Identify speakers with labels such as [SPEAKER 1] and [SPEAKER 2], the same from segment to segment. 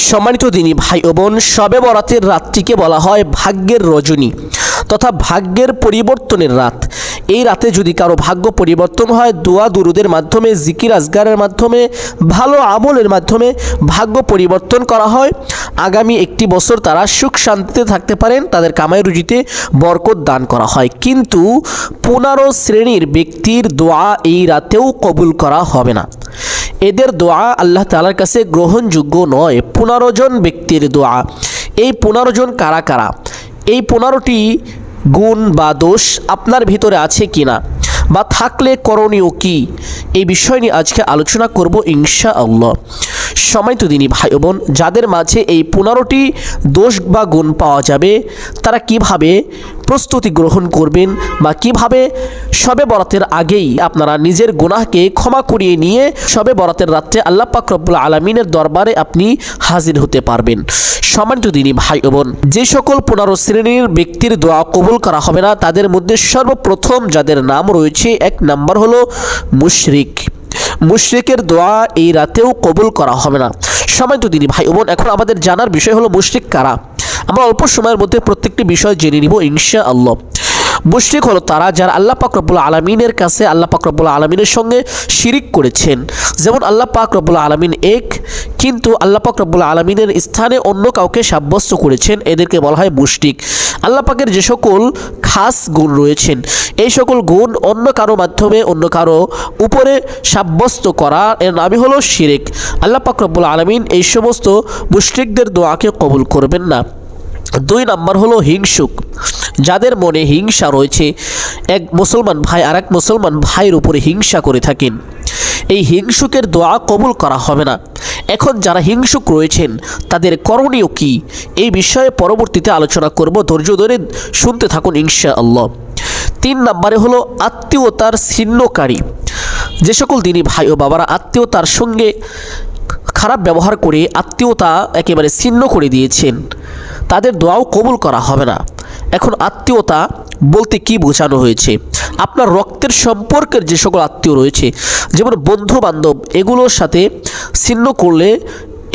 [SPEAKER 1] সম্মানিত দিনী ভাই ও বোন, শবে বরাতের রাতটিকে বলা হয় ভাগ্যের রজনী তথা ভাগ্যের পরিবর্তনের রাত। এই রাতে যদি কারো ভাগ্য পরিবর্তন হয়, দোয়া দুরুদের মাধ্যমে, জিকির আজগারের মাধ্যমে, ভালো আমলের মাধ্যমে ভাগ্য পরিবর্তন করা হয়, আগামী একটি বছর তারা সুখ শান্তিতে থাকতে পারেন, তাদের কামাই রুজিতে বরকত দান করা হয়। কিন্তু 15 শ্রেণীর ব্যক্তির দোয়া এই রাতেও কবুল করা হবে না। এদের দোয়া আল্লাহ তাআলার কাছে গ্রহণযোগ্য নয়। 15 জন ব্যক্তির দোয়া। এই 15 জন কারা কারা? এই 15টি গুণ বা দোষ আপনার ভিতরে আছে কিনা, বা থাকলে করণীয় কি, এই বিষয় নিয়ে আজকে আলোচনা করব ইনশাআল্লাহ। সম্মানিত দিনী ভাই বোন, যাদের মাঝে এই 15টি দোষ বা গুণ পাওয়া যাবে, তারা কিভাবে প্রস্তুতি গ্রহণ করবেন বা কিভাবে শবে বরাতের আগেই আপনারা নিজের গুনাহকে ক্ষমা করিয়ে নিয়ে শবে বরাতের রাত্রে আল্লাহ পাক রব্বুল আলামিনের দরবারে আপনি হাজির হতে পারবেন। সম্মানিত দিনী ভাই বোন, যে সকল 15 শ্রেণীর ব্যক্তির দোয়া কবুল করা হবে না, তাদের মধ্যে সর্বপ্রথম যাদের নাম রয়েছে, 1 নাম্বার হলো মুশরিক। মুশরিকের দোয়া এই রাতেও কবুল করা হবে না। সম্মানিত দিনী ভাই বোন, এখন আমাদের জানার বিষয় হলো মুশরিক কারা। আমরা অল্প সময়ের মধ্যে প্রত্যেকটি বিষয় জেনে নিব ইনশাআল্লাহ। মুশরিক হলো তারা যারা আল্লাহ পাক রব্বুল আলামিনের কাছে আল্লাহ পাক রব্বুল আলামিনের সঙ্গে শিরিক করেছেন। যেমন আল্লাহ পাক রব্বুল আলামিন এক, কিন্তু আল্লাহ পাক রব্বুল আলামিনের স্থানে অন্য কাউকে সাব্যস্ত করেছেন, এদেরকে বলা হয় মুশরিক। আল্লাহ পাকের যে সকল খাস গুণ রয়েছেন, এই সকল গুণ অন্য কারো মাধ্যমে অন্য কারো উপরে সাব্যস্ত করা, এর নামই হলো শিরিক। আল্লাহ পাক রব্বুল আলামিন এই সমস্ত মুশরিকদের দোয়াকে কবুল করবেন না। 2 নাম্বার হলো হিংসুক। যাদের মনে হিংসা রয়েছে, এক মুসলমান ভাই আর এক মুসলমান ভাইয়ের উপরে হিংসা করে থাকেন, এই হিংসুকের দোয়া কবুল করা হবে না। এখন যারা হিংসুক রয়েছেন তাদের করণীয় কি, এই বিষয়ে পরবর্তীতে আলোচনা করব। ধৈর্য ধরে শুনতে থাকুন ইনশাআল্লাহ। 3 নম্বরে হলো আত্মীয়তার ছিন্নকারী। যে সকল দিনী ভাই ও বাবারা আত্মীয়তার সঙ্গে খারাপ ব্যবহার করে আত্মীয়তা একেবারে ছিন্ন করে দিয়েছেন, তাদের দোয়াও কবুল করা হবে না। এখন আত্মীয়তা বলতে কি বোঝানো হয়েছে? আপনার রক্তের সম্পর্কের যে সকল আত্মীয় রয়েছে, যেমন বন্ধু বান্ধব, এগুলোর সাথে ছিন্ন করলে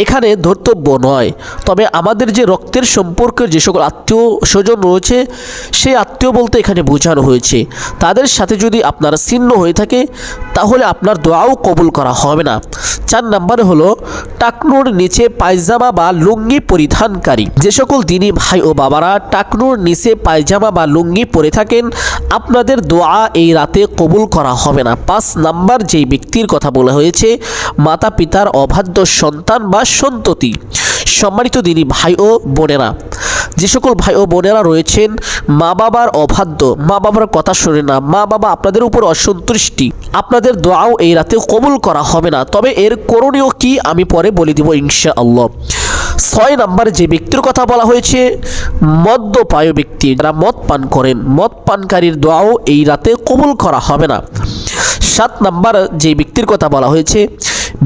[SPEAKER 1] এখানে ধর্তব্য নয়। তবে আমাদের যে রক্তের সম্পর্কের যে সকল আত্মীয় স্বজন রয়েছে, সেই আত্মীয় বলতে এখানে বোঝানো হয়েছে, তাদের সাথে যদি আপনার ছিন্ন হয়ে থাকে তাহলে আপনার দোয়াও কবুল করা হবে না। 4 নম্বরে হলো টাকনুর নিচে পায়জামা বা লুঙ্গি পরিধানকারী। যে সকল দিনী ভাই ও বাবারা টাকনুর নিচে পায়জামা বা লুঙ্গি পরে থাকেন, আপনাদের দোয়া এই রাতে কবুল করা হবে না। 5 নাম্বার যেই ব্যক্তির কথা বলা হয়েছে, মাতা পিতার অবাধ্য সন্তান বা সন্ততি। সম্মানিত দিনী ভাই ও বোনেরা, যে সকল ভাই ও বোনেরা রয়েছেন মা বাবার অবাধ্য, মা বাবার কথা শোনে না, মা বাবা আপনাদের উপর অসন্তুষ্টি, আপনাদের দোয়াও এই রাতে কবুল করা হবে না। তবে এর করণীয় কি আমি পরে বলে দিব ইনশাআল্লাহ। 6 নম্বরে যে ব্যক্তির কথা বলা হয়েছে, মদ্যপায় ব্যক্তি, যারা মদ পান করেন, মদ পানকারীর দোয়াও এই রাতে কবুল করা হবে না। 7 নম্বর যে ব্যক্তির কথা বলা হয়েছে,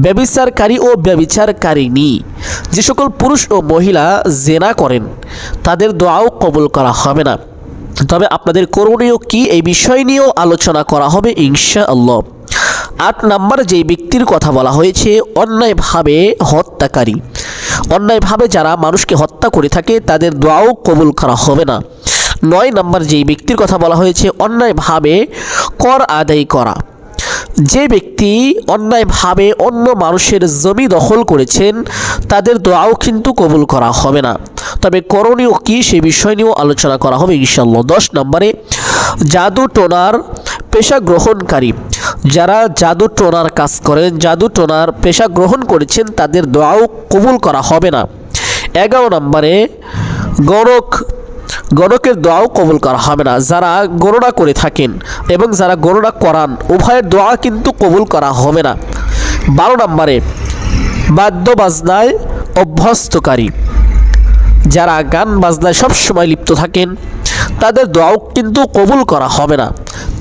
[SPEAKER 1] ব্যভিচারকারী ও ব্যভিচারকারিণী। যে সকল পুরুষ ও মহিলা জেনা করেন, তাদের দোয়াও কবুল করা হবে না। তবে আপনাদের করণীয় কি, এই বিষয় নিয়েও আলোচনা করা হবে ইনশাআল্লাহ। 8 নম্বর যেই ব্যক্তির কথা বলা হয়েছে, অন্যায়ভাবে হত্যাকারী। অন্যায়ভাবে যারা মানুষকে হত্যা করে থাকে, তাদের দোয়াও কবুল করা হবে না। 9 নম্বর যেই ব্যক্তির কথা বলা হয়েছে, অন্যায়ভাবে কর আদায় করা। যে ব্যক্তি অন্যায়ভাবে অন্য মানুষের জমি দখল করেছেন, তাদের দোয়াও কিন্তু কবুল করা হবে না। তবে করণীয় কি, সে বিষয় নিয়েও আলোচনা করা হবে ইনশাআল্লাহ। 10 নম্বরে জাদু টোনার পেশা গ্রহণকারী। যারা জাদু টোনার কাজ করেন, জাদু টোনার পেশা গ্রহণ করেছেন, তাদের দোয়াও কবুল করা হবে না। 11 নম্বরে গণকের দোয়াও কবুল করা হবে না। যারা গণনা করে থাকেন এবং যারা গণনা করান, উভয়ের দোয়া কিন্তু কবুল করা হবে না। 12 নম্বরে বাদ্যবাজনায় অভ্যস্তকারী। যারা গান বাজনায় সবসময় লিপ্ত থাকেন, তাদের দোয়াও কিন্তু কবুল করা হবে না।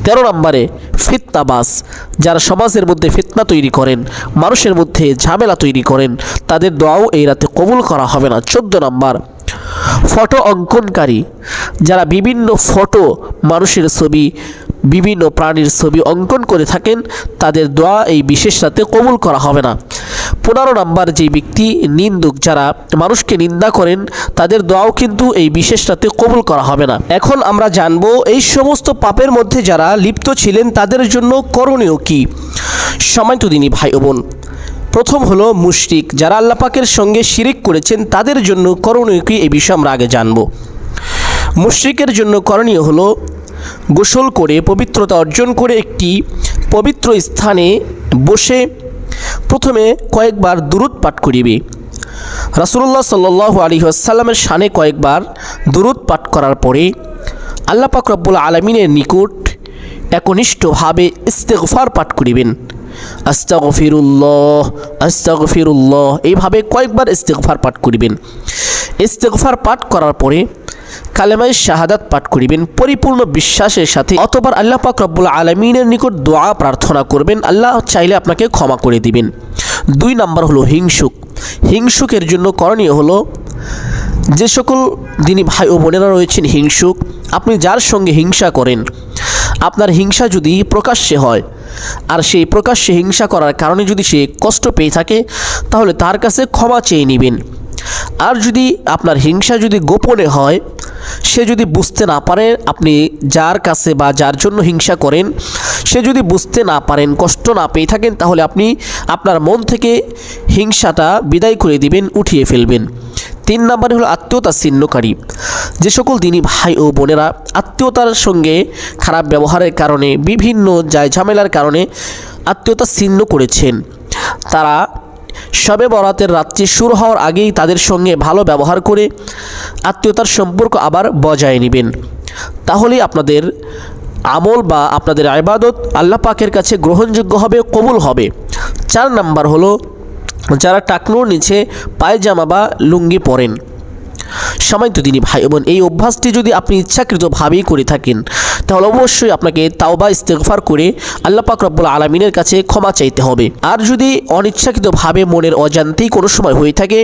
[SPEAKER 1] 13 নম্বরে ফিতনাবাজ। যারা সমাজের মধ্যে ফিতনা তৈরি করেন, মানুষের মধ্যে ঝামেলা তৈরি করেন, তাদের দোয়াও এই রাতে কবুল করা হবে না। 14 নম্বর ফটো অঙ্কনকারী। যারা বিভিন্ন ফটো, মানুষের ছবি, বিভিন্ন প্রাণীর ছবি অঙ্কন করে থাকেন, তাদের দোয়া এই বিশেষ রাতে কবুল করা হবে না। 15 নম্বর, যে ব্যক্তি নিন্দুক, যারা মানুষকে নিন্দা করেন, তাদের দোয়াও কিন্তু এই বিশেষ রাতে কবুল করা হবে না। এখন আমরা জানব এই সমস্ত পাপের মধ্যে যারা লিপ্ত ছিলেন তাদের জন্য করণীয় কি। সম্মানিত দিনী ভাই ও বোন, প্রথম হলো মুশরিক, যারা আল্লাহ পাকের সঙ্গে শিরিক করেছেন, তাদের জন্য করণীয় কি এই বিষয়ে আমরা আগে জানব। মুশরিকের জন্য করণীয় হলো গোসল করে পবিত্রতা অর্জন করে একটি পবিত্র স্থানে বসে প্রথমে কয়েকবার দুরূদ পাঠ করিবে। রাসূলুল্লাহ সাল্লাল্লাহু আলাইহি ওয়াসাল্লামের শানে কয়েকবার দুরূদ পাঠ করার পরে আল্লাহ পাক রব্বুল আলামিনের নিকট একনিষ্ঠভাবে ইস্তিগফার পাঠ করিবেন। আস্তাগফিরুল্লাহ আস্তাগফিরুল্লাহ, এইভাবে কয়েকবার ইস্তিগফার পাঠ করিবেন। ইস্তিগফার পাঠ করার পরে কালেমায়ে শাহাদাত পাঠ করিবেন পরিপূর্ণ বিশ্বাসের সাথে। অতঃপর আল্লাহ পাক রব্বুল আলামিনের নিকট দোয়া প্রার্থনা করবেন, আল্লাহ চাইলে আপনাকে ক্ষমা করে দিবেন। 2 নম্বর হলো হিংসুক। হিংসুকের জন্য করণীয় হলো, যে সকল দিনী ভাই ও বোনেরা রয়েছেন হিংসুক, আপনি যার সঙ্গে হিংসা করেন, আপনার হিংসা যদি প্রকাশ্যে হয় আর সেই প্রকাশ্যে হিংসা করার কারণে যদি সে কষ্ট পেয়ে থাকে, তাহলে তার কাছে ক্ষমা চেয়ে নেবেন। আর যদি আপনার হিংসা যদি গোপনে হয়, সে যদি বুঝতে না পারে আপনি যার কাছে বা যার জন্য হিংসা করেন, সে যদি বুঝতে না পারেন, কষ্ট না পেয়ে থাকেন, তাহলে আপনি আপনার মন থেকে হিংসাটা বিদায় করে দিবেন, উঠিয়ে ফেলবেন। 3 নম্বরে হলো আত্মীয়তা ছিন্নকারী। যে সকল দিনী ভাই ও বোনেরা আত্মীয়তার সঙ্গে খারাপ ব্যবহারের কারণে, বিভিন্ন ঝামেলার কারণে আত্মীয়তা ছিন্ন করেছেন, তারা শবে বরাতের রাত্রি শুরু হওয়ার আগেই তাদের সঙ্গে ভালো ব্যবহার করে আত্মীয়তার সম্পর্ক আবার বজায় নেবেন। তাহলেই আপনাদের আমল বা আপনাদের ইবাদত আল্লাহ পাকের কাছে গ্রহণযোগ্য হবে, কবুল হবে। 4 নম্বর হলো যারা টাকনুর নিচে পায়জামা বা লুঙ্গি পরেন। সম্মানিত দিনী ভাই বোন, এই অভ্যাসটি যদি আপনি ইচ্ছাকৃতভাবেই করে থাকেন, তাহলে অবশ্যই আপনাকে তাওবা ইস্তেগফার করে আল্লাহ পাক রব্বুল আলামিনের কাছে ক্ষমা চাইতে হবে। আর যদি অনিচ্ছাকৃতভাবে মনের অজান্তেই কোনো সময় হয়ে থাকে,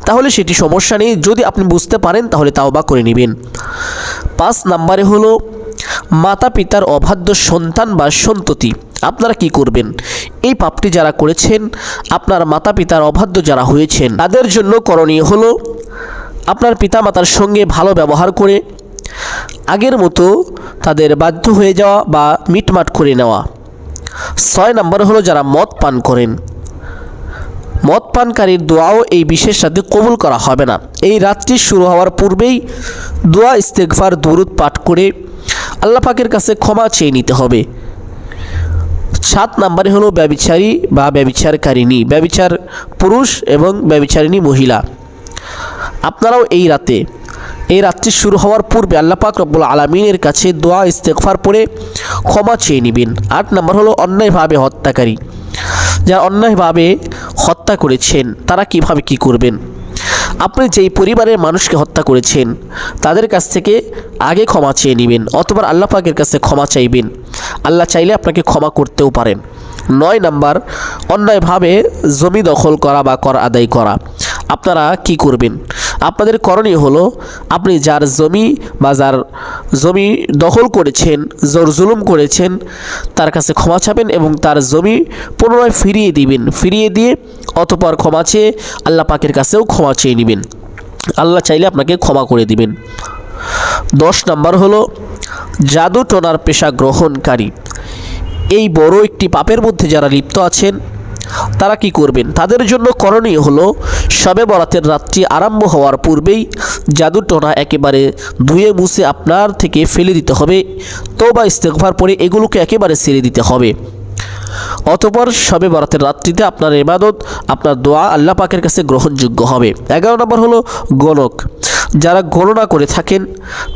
[SPEAKER 1] তাহলে সেটি সমস্যা নেই, যদি আপনি বুঝতে পারেন তাহলে তাওবা করে নেবেন। 5 নম্বরে হলো মাতা পিতার অবাধ্য সন্তান বা সন্ততি। আপনারা কি করবেন? এই পাপটি যারা করেছেন, আপনার মাতা পিতার অবাধ্য যারা হয়েছেন, তাদের জন্য করণীয় হলো আপনার পিতামাতার সঙ্গে ভালো ব্যবহার করে আগের মতো তাদের বাধ্য হয়ে যাওয়া বা মিটমাট করে নেওয়া। 6 নম্বর হলো যারা মদ পান করেন। মদ পানকারীর দোয়াও এই বিশেষ রাতে কবুল করা হবে না। এই রাত্রি শুরু হওয়ার পূর্বেই দোয়া ইস্তেগফার দুরূদ পাঠ করে আল্লাহ পাকের কাছে ক্ষমা চেয়ে নিতে হবে। 7 নম্বরে হলো ব্যভিচারী বা ব্যভিচারকারিণী, ব্যভিচার পুরুষ এবং ব্যভিচারিণী মহিলা। আপনারাও এই রাত্রি শুরু হওয়ার পূর্বে আল্লাহ পাক রব্বুল আলামিনের কাছে দোয়া ইস্তেগফার পড়ে ক্ষমা চেয়ে নেবেন। 8 নম্বর হলো অন্যায়ভাবে হত্যাকারী। যারা অন্যায়ভাবে হত্যা করেছেন, তারা কিভাবে কি করবেন? আপনি যেই পরিবারের মানুষকে হত্যা করেছেন, তাদের কাছ থেকে আগে ক্ষমা চেয়ে নেবেন, অথবা আল্লাহ পাকের কাছে ক্ষমা চাইবেন। আল্লাহ চাইলে আপনাকে ক্ষমা করতেও পারেন। 9 নম্বর অন্যায়ভাবে জমি দখল করা বা কর আদায় করা। আপনারা কি করবেন? আপনাদের করণীয় হলো, আপনি যার জমি বা যার জমি দখল করেছেন, জোর জুলুম করেছেন, তার কাছে ক্ষমা চাবেন এবং তার জমি পুনরায় ফিরিয়ে দিবেন। ফিরিয়ে দিয়ে অতঃপর ক্ষমা চেয়ে আল্লাহ পাকের কাছেও ক্ষমা চেয়ে নেবেন। আল্লাহ চাইলে আপনাকে ক্ষমা করে দিবেন। 10 নম্বর হলো জাদু টোনার পেশা গ্রহণকারী। এই বড় একটি পাপের মধ্যে যারা লিপ্ত আছেন, তারা কি করবেন? তাদের জন্য করণীয় হলো শবে বরাতের রাত্রি আরম্ভ হওয়ার পূর্বেই জাদু টোনা একেবারে ধুয়ে মুছে আপনার থেকে ফেলে দিতে হবে। তওবা ইস্তেগফার পরে এগুলোকে একেবারে ছেড়ে দিতে হবে। অতঃপর শবে বরাতের রাত্রিতে আপনার ইবাদত, আপনার দোয়া আল্লাহ পাকের কাছে গ্রহণযোগ্য হবে। 11 নম্বর হলো গণক। যারা গণনা করে থাকেন,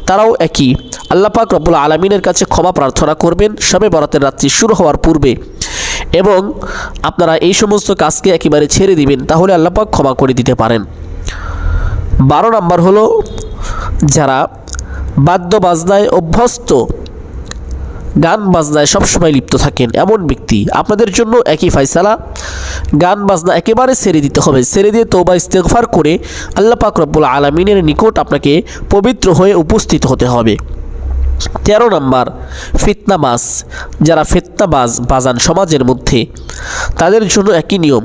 [SPEAKER 1] তারাও একই আল্লাহ পাক রব্বুল আলামিনের কাছে ক্ষমা প্রার্থনা করবেন শবে বরাতের রাত্রি শুরু হওয়ার পূর্বে, এবং আপনারা এই সমস্ত কাজকে একেবারে ছেড়ে দিবেন, তাহলে আল্লাহ পাক ক্ষমা করে দিতে পারেন। 12 নম্বর হলো যারা বাদ্য বাজনায় অভ্যস্ত, গান বাজনায় সবসময় লিপ্ত থাকেন এমন ব্যক্তি, আপনাদের জন্য একই ফায়সালা, গান বাজনা একেবারে ছেড়ে দিতে হবে। ছেড়ে দিয়ে তওবা ইস্তেগফার করে আল্লাহ পাক রব্বুল আলামিনের নিকট আপনাকে পবিত্র হয়ে উপস্থিত হতে হবে। 13 নম্বর ফিতনাবাজ, যারা ফিতনাবাজ বাজান সমাজের মধ্যে, তাদের জন্য একই নিয়ম।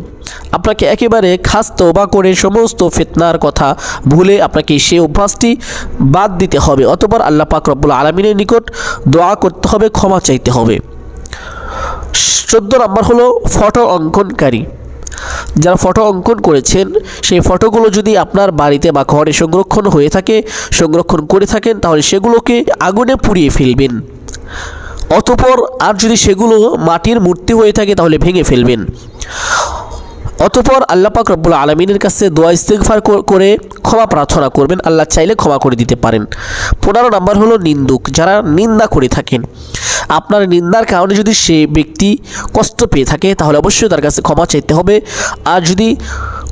[SPEAKER 1] আপনাকে একেবারে খাস তওবা করে সমস্ত ফিতনার কথা ভুলে আপনাকে সেই অভ্যাসটি বাদ দিতে হবে। অতঃপর আল্লাহ পাক রব্বুল আলামিনের নিকট দোয়া করতে হবে, ক্ষমা চাইতে হবে। 14 নম্বর হলো ফটো অঙ্কনকারী, যারা ফটো অঙ্কন করেছেন সেই ফটোগুলো যদি আপনার বাড়িতে বা ঘরে সংরক্ষণ করে থাকেন তাহলে সেগুলোকে আগুনে পুড়িয়ে ফেলবেন। অতঃপর আর যদি সেগুলো মাটির মূর্তি হয়ে থাকে তাহলে ভেঙে ফেলবেন। অতঃপর আল্লাহ পাক রব্বুল আলামিনের কাছে দোয়া ইস্তিগফার করে ক্ষমা প্রার্থনা করবেন, আল্লাহ চাইলে ক্ষমা করে দিতে পারেন। 15 নম্বর হলো নিন্দুক, যারা নিন্দা করে থাকেন। আপনার নিন্দার কারণে যদি সে ব্যক্তি কষ্ট পেয়ে থাকে তাহলে অবশ্যই তার কাছে ক্ষমা চাইতে হবে। আর যদি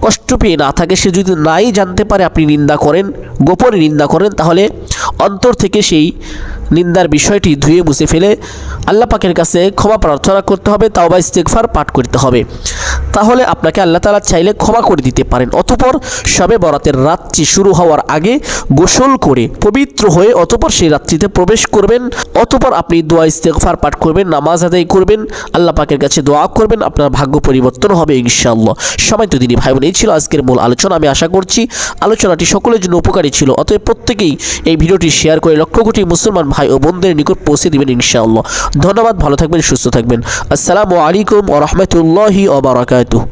[SPEAKER 1] কষ্ট পেয়ে না থাকে, সে যদি নাই জানতে পারে আপনি নিন্দা করেন, গোপনে নিন্দা করেন, তাহলে অন্তর থেকে সেই নিন্দার বিষয়টি ধুয়ে মুছে ফেলে আল্লাহ পাকের কাছে ক্ষমা প্রার্থনা করতে হবে, তাওবা ইস্তিগফার পাঠ করতে হবে। তাহলে আপনাকে আল্লাহ তাআলা চাইলে ক্ষমা করে দিতে পারেন। অতঃপর শবে বরাতের রাতটি শুরু হওয়ার আগে গোসল করে পবিত্র হয়ে অতঃপর সেই রাত্রিতে প্রবেশ করবেন। অতঃপর আপনি দোয়া ইস্তিগফার পাঠ করবেন, নামাজ আদায় করবেন, আল্লাহ পাকের কাছে দোয়া করবেন, আপনার ভাগ্য পরিবর্তন হবে ইনশাআল্লাহ। সবাই তো দিনী ভাই বোন, এই ছিল আজকের মূল আলোচনা। আমি আশা করছি আলোচনাটি সকলের জন্য উপকারী ছিল। অতএব প্রত্যেকেই এই ভিডিওটি শেয়ার করে লক্ষ কোটি মুসলমান ভাই ও বোনদের নিকট পৌঁছে দিবেন ইনশাআল্লাহ। ধন্যবাদ, ভালো থাকবেন, সুস্থ থাকবেন। আসসালামু আলাইকুম ওয়া রাহমাতুল্লাহি ওয়া বারাকাতুহু।